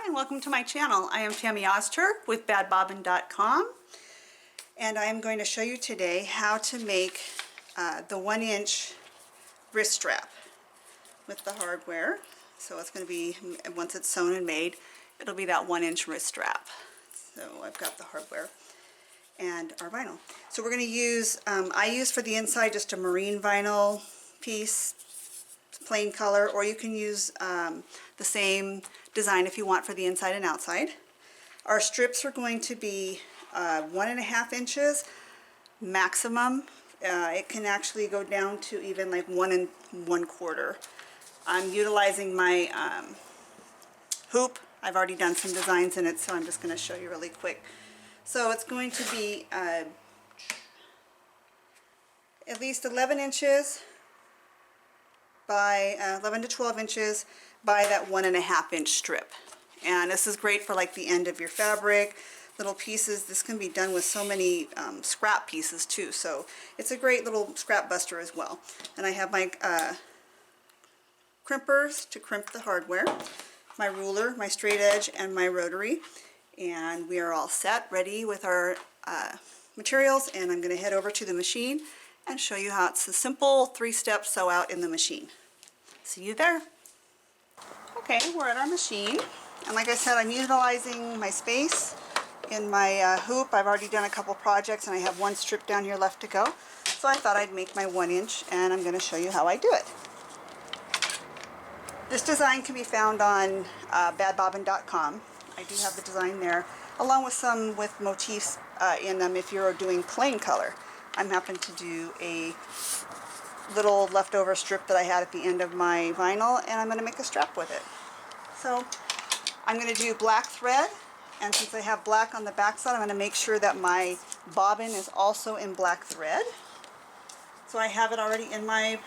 and welcome to my channel. I am Tammy Ozturk with badbobbin.com, and I am going to show you today how to make the 1-inch wrist strap with the hardware. So it's going to be, once it's sewn and made, it'll be that 1-inch wrist strap. So I've got the hardware and our vinyl. So we're going to use, I use for the inside just a marine vinyl piece, plain color, or you can use the same design if you want for the inside and outside. Our strips are going to be 1.5 inches maximum. It can actually go down to even like 1 1/4. I'm utilizing my hoop. I've already done some designs in it, so I'm just going to show you really quick. So it's going to be at least 11 inches by 11 to 12 inches by that 1.5 inch strip. And this is great for like the end of your fabric, little pieces. This can be done with so many scrap pieces too, so it's a great little scrap buster as well. And I have my crimpers to crimp the hardware, my ruler, my straight edge, and my rotary. And we are all set, ready with our materials, and I'm going to head over to the machine and show you how it's a simple 3-step sew out in the machine. See you there. Okay, we're at our machine, and like I said, I'm utilizing my space in my hoop. I've already done a couple projects and I have one strip down here left to go, so I thought I'd make my 1 inch, and I'm going to show you how I do it. This design can be found on badbobbin.com. I do have the design there, along with some with motifs in them if you're doing plain color. I'm happen to do a little leftover strip that I had at the end of my vinyl, and I'm going to make a strap with it. So I'm going to do black thread, and since I have black on the back side, I'm going to make sure that my bobbin is also in black thread. So I have it already in my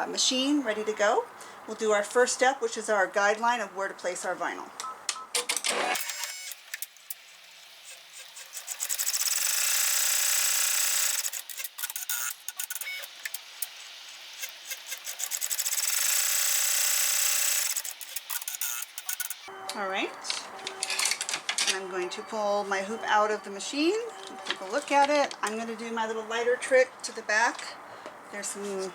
machine ready to go. We'll do our first step, which is our guideline of where to place our vinyl. Alright, and I'm going to pull my hoop out of the machine, take a look at it. I'm going to do my little lighter trick to the back. There's some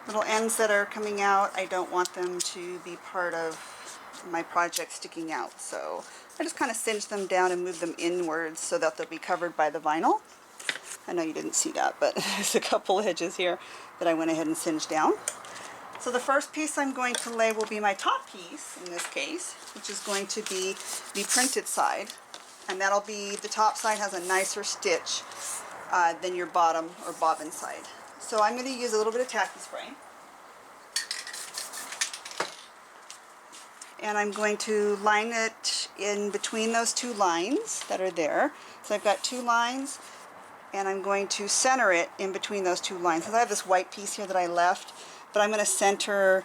little ends that are coming out. I don't want them to be part of my project sticking out, so I just kind of cinch them down and move them inwards so that they'll be covered by the vinyl. I know you didn't see that, but there's a couple edges here that I went ahead and singed down. So the first piece I'm going to lay will be my top piece, in this case, which is going to be the printed side. And that'll be, the top side has a nicer stitch than your bottom or bobbin side. So I'm going to use a little bit of tacky spray. And I'm going to line it in between those two lines that are there. So I've got 2 lines, and I'm going to center it in between those 2 lines. So I have this white piece here that I left, but I'm going to center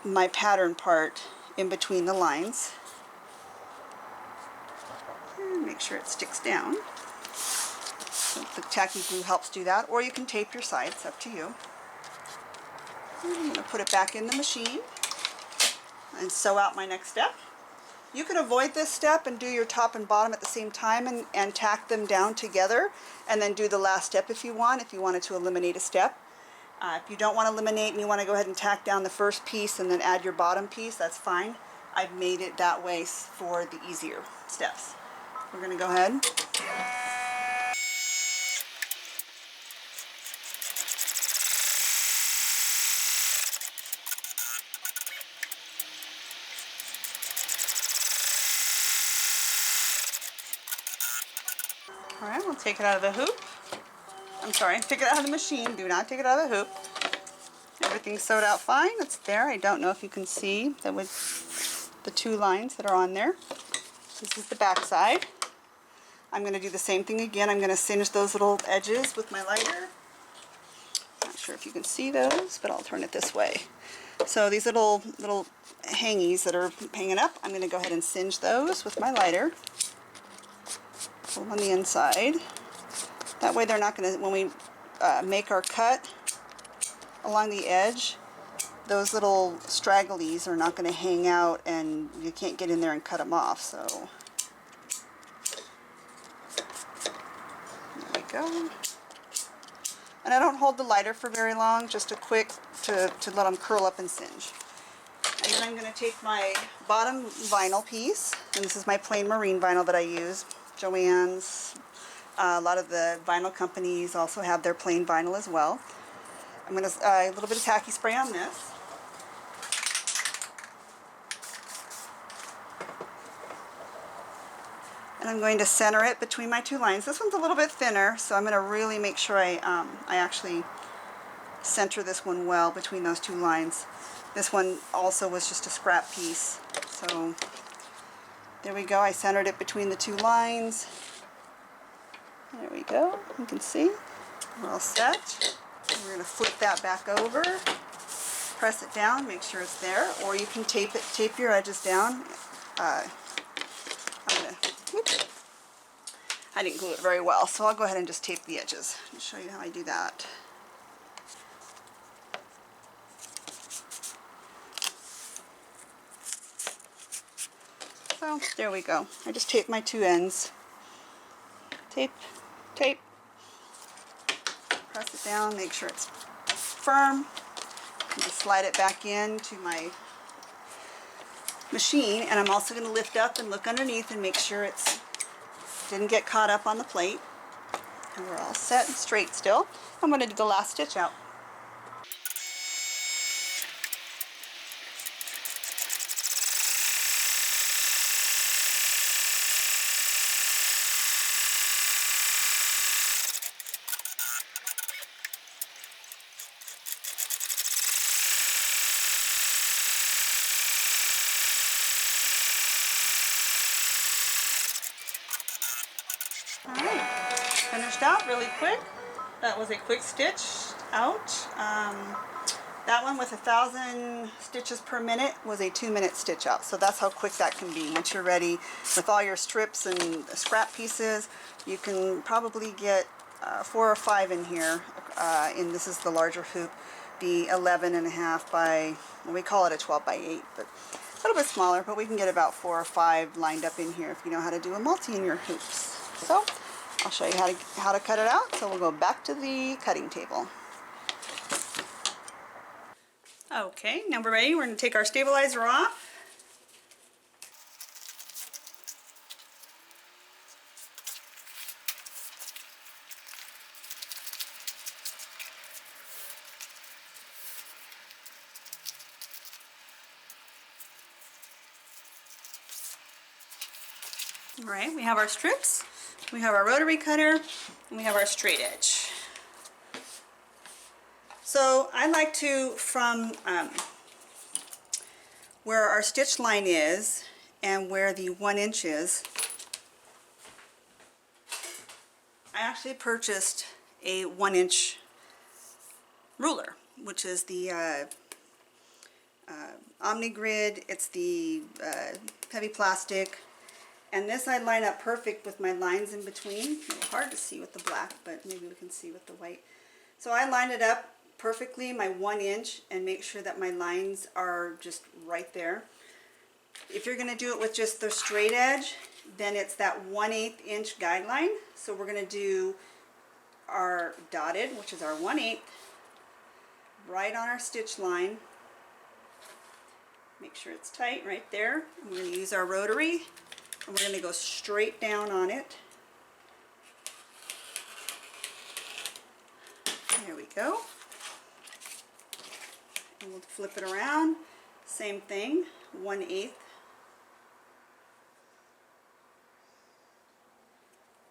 my pattern part in between the lines. And make sure it sticks down. So the tacky glue helps do that, or you can tape your sides, up to you. And I'm going to put it back in the machine and sew out my next step. You can avoid this step and do your top and bottom at the same time and tack them down together, and then do the last step if you wanted to eliminate a step. If you don't want to eliminate and you want to go ahead and tack down the first piece and then add your bottom piece, that's fine. I've made it that way for the easier steps. We're going to go ahead. Alright, we'll take it out of the hoop. I'm sorry, take it out of the machine. Do not take it out of the hoop. Everything's sewed out fine. It's there. I don't know if you can see that with the 2 lines that are on there. This is the back side. I'm going to do the same thing again. I'm going to singe those little edges with my lighter. Not sure if you can see those, but I'll turn it this way. So these little hangies that are hanging up, I'm going to go ahead and singe those with my lighter. Pull them on the inside. That way they're not going to, when we make our cut along the edge, those little stragglies are not going to hang out and you can't get in there and cut them off. So there we go. And I don't hold the lighter for very long, just a quick to let them curl up and singe. And then I'm going to take my bottom vinyl piece, and this is my plain marine vinyl that I use. Joann's, a lot of the vinyl companies also have their plain vinyl as well. I'm going to a little bit of tacky spray on this. And I'm going to center it between my two lines. This one's a little bit thinner, so I'm going to really make sure I actually center this one well between those two lines. This one also was just a scrap piece. So there we go. I centered it between the two lines. There we go. You can see. We're all set. We're going to flip that back over. Press it down, make sure it's there, or you can tape your edges down. I didn't glue it very well, so I'll go ahead and just tape the edges and show you how I do that. So there we go. I just taped my two ends. Tape, tape. Press it down, make sure it's firm. I'm going to slide it back into my machine, and I'm also going to lift up and look underneath and make sure it's didn't get caught up on the plate. And we're all set and straight still. I'm going to do the last stitch out. Alright, finished out really quick. That was a quick stitch out. That one with 1,000 stitches per minute was a 2-minute stitch out. So that's how quick that can be. Once you're ready with all your strips and scrap pieces, you can probably get 4 or 5 in here. And this is the larger hoop, the 11.5 by, well, we call it a 12 by 8, but a little bit smaller, but we can get about 4 or 5 lined up in here if you know how to do a multi in your hoops. So I'll show you how to cut it out. So we'll go back to the cutting table. Okay, now we're ready. We're going to take our stabilizer off. All right, we have our strips, we have our rotary cutter, and we have our straight edge. So I like to, from where our stitch line is and where the 1 inch is, I actually purchased a 1 inch ruler, which is the OmniGrid. It's the heavy plastic. And this I line up perfect with my lines in between. It's hard to see with the black, but maybe we can see with the white. So I line it up perfectly, my 1 inch, and make sure that my lines are just right there. If you're going to do it with just the straight edge, then it's that 1/8 inch guideline. So we're going to do our dotted, which is our 1/8, right on our stitch line. Make sure it's tight right there. And we're going to use our rotary. And we're going to go straight down on it. There we go. And we'll flip it around. Same thing, 1/8.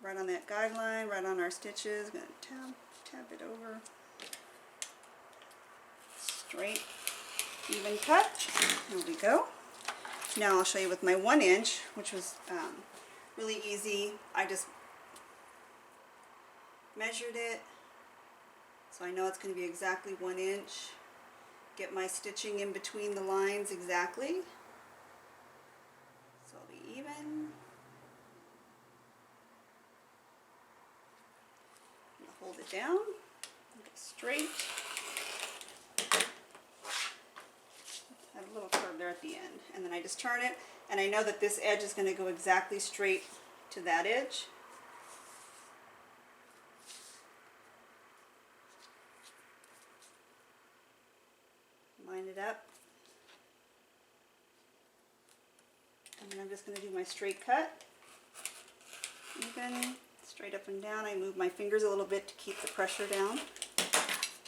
Right on that guideline, right on our stitches. I'm going to tab it over. Straight, even cut. There we go. Now I'll show you with my 1 inch, which was really easy. I just measured it, so I know it's going to be exactly 1 inch. Get my stitching in between the lines exactly, so it'll be even. I'm going to hold it down, get straight. a little curve there at the end. And then I just turn it, and I know that this edge is going to go exactly straight to that edge. Line it up. And then I'm just going to do my straight cut. Even, straight up and down. I move my fingers a little bit to keep the pressure down.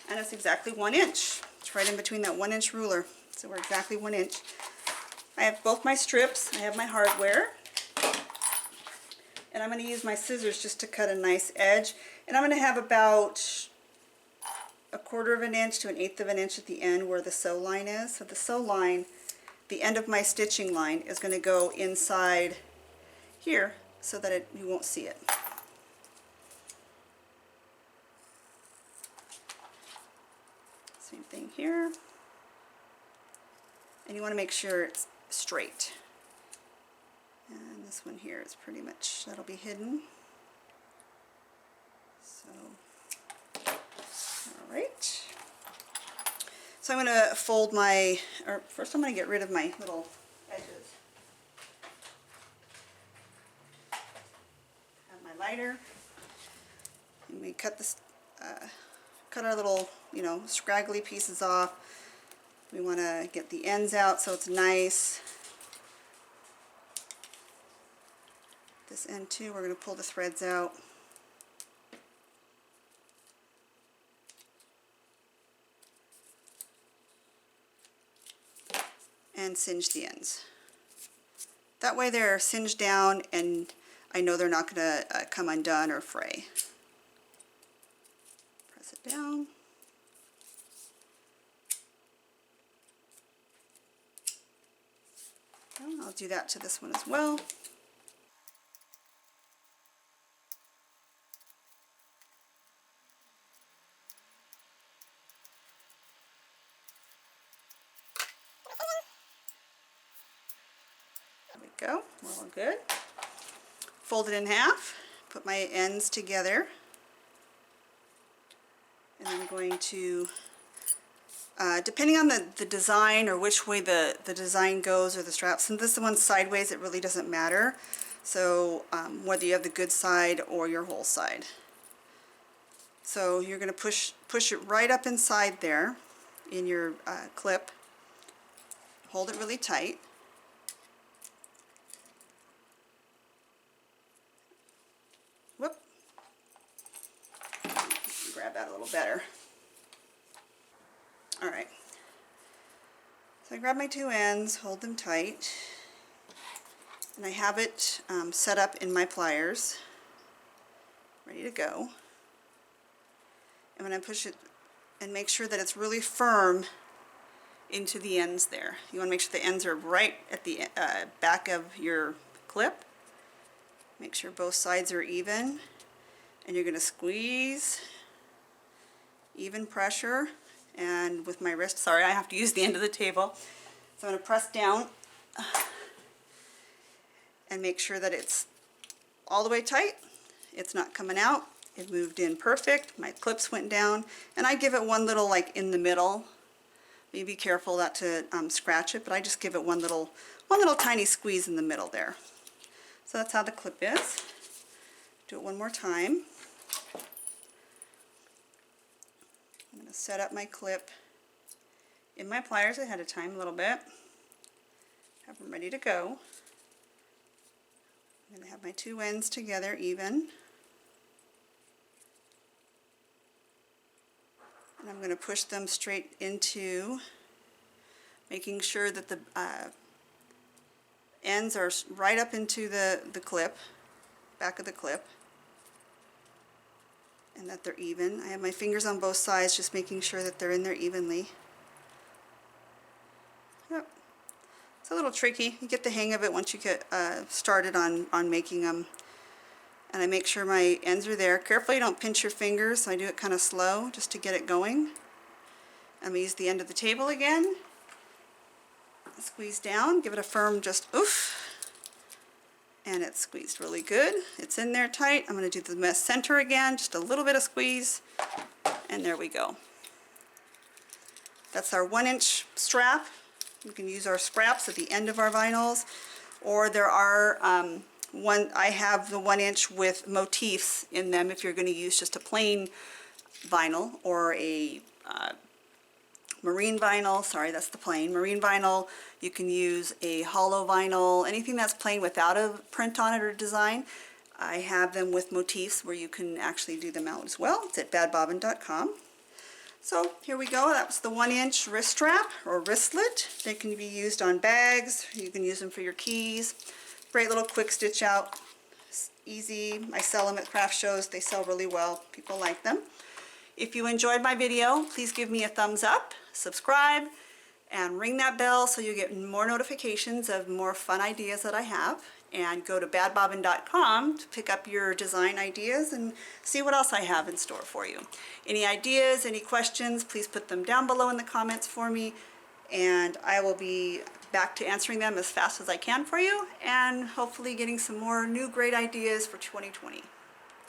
And it's exactly 1 inch. It's right in between that 1 inch ruler. So we're exactly 1 inch. I have both my strips. I have my hardware. And I'm going to use my scissors just to cut a nice edge. And I'm going to have about 1/4 of an inch to 1/8 of an inch at the end where the sew line is. So the sew line, the end of my stitching line, is going to go inside here so that you won't see it. Same thing here. And you want to make sure it's straight. And this one here is pretty much, that'll be hidden. So, alright. So I'm going to fold my, or first I'm going to get rid of my little edges. Have my lighter. And we cut this, cut our little, scraggly pieces off. We want to get the ends out so it's nice. This end too, we're going to pull the threads out. And singe the ends. That way they're singed down and I know they're not going to come undone or fray. Press it down. I'll do that to this one as well. There we go, we're all good. Fold it in half, put my ends together, and I'm going to, depending on the design or which way the design goes or the strap, since this one's sideways, it really doesn't matter. So whether you have the good side or your whole side. So you're going to push it right up inside there in your clip. Hold it really tight. Whoop. Grab that a little better. Alright. So I grab my 2 ends, hold them tight, and I have it set up in my pliers, ready to go. And when I push it, and make sure that it's really firm into the ends there. You want to make sure the ends are right at the back of your clip. Make sure both sides are even, and you're going to squeeze, even pressure, and with my wrist, sorry, I have to use the end of the table. So I'm going to press down and make sure that it's all the way tight. It's not coming out. It moved in perfect. My clips went down, and I give it one little, like, in the middle. Be careful not to scratch it, but I just give it one little tiny squeeze in the middle there. So that's how the clip is. Do it one more time. I'm going to set up my clip in my pliers ahead of time a little bit. Have them ready to go. I'm going to have my 2 ends together even. And I'm going to push them straight into, making sure that the ends are right up into the clip, back of the clip, and that they're even. I have my fingers on both sides, just making sure that they're in there evenly. Yep. It's a little tricky. You get the hang of it once you get started on making them. And I make sure my ends are there. Carefully, don't pinch your fingers. So I do it kind of slow just to get it going. I'm going to use the end of the table again. Squeeze down, give it a firm just oof. And it's squeezed really good. It's in there tight. I'm going to do the center again, just a little bit of squeeze. And there we go. That's our 1 inch strap We can use our scraps at the end of our vinyls, or there are I have the 1-inch with motifs in them if you're going to use just a plain vinyl or a marine vinyl. Sorry, that's the plain marine vinyl. You can use a hollow vinyl, anything that's plain without a print on it or design. I have them with motifs where you can actually do them out as well. It's at badbobbin.com. So here we go. That was the 1-inch wrist strap or wristlet. They can be used on bags. You can use them for your keys. Great little quick stitch out. It's easy. I sell them at craft shows. They sell really well. People like them. If you enjoyed my video, please give me a thumbs up, subscribe, and ring that bell so you get more notifications of more fun ideas that I have. And go to badbobbin.com to pick up your design ideas and see what else I have in store for you. Any ideas, any questions, please put them down below in the comments for me, and I will be back to answering them as fast as I can for you, and hopefully getting some more new great ideas for 2020.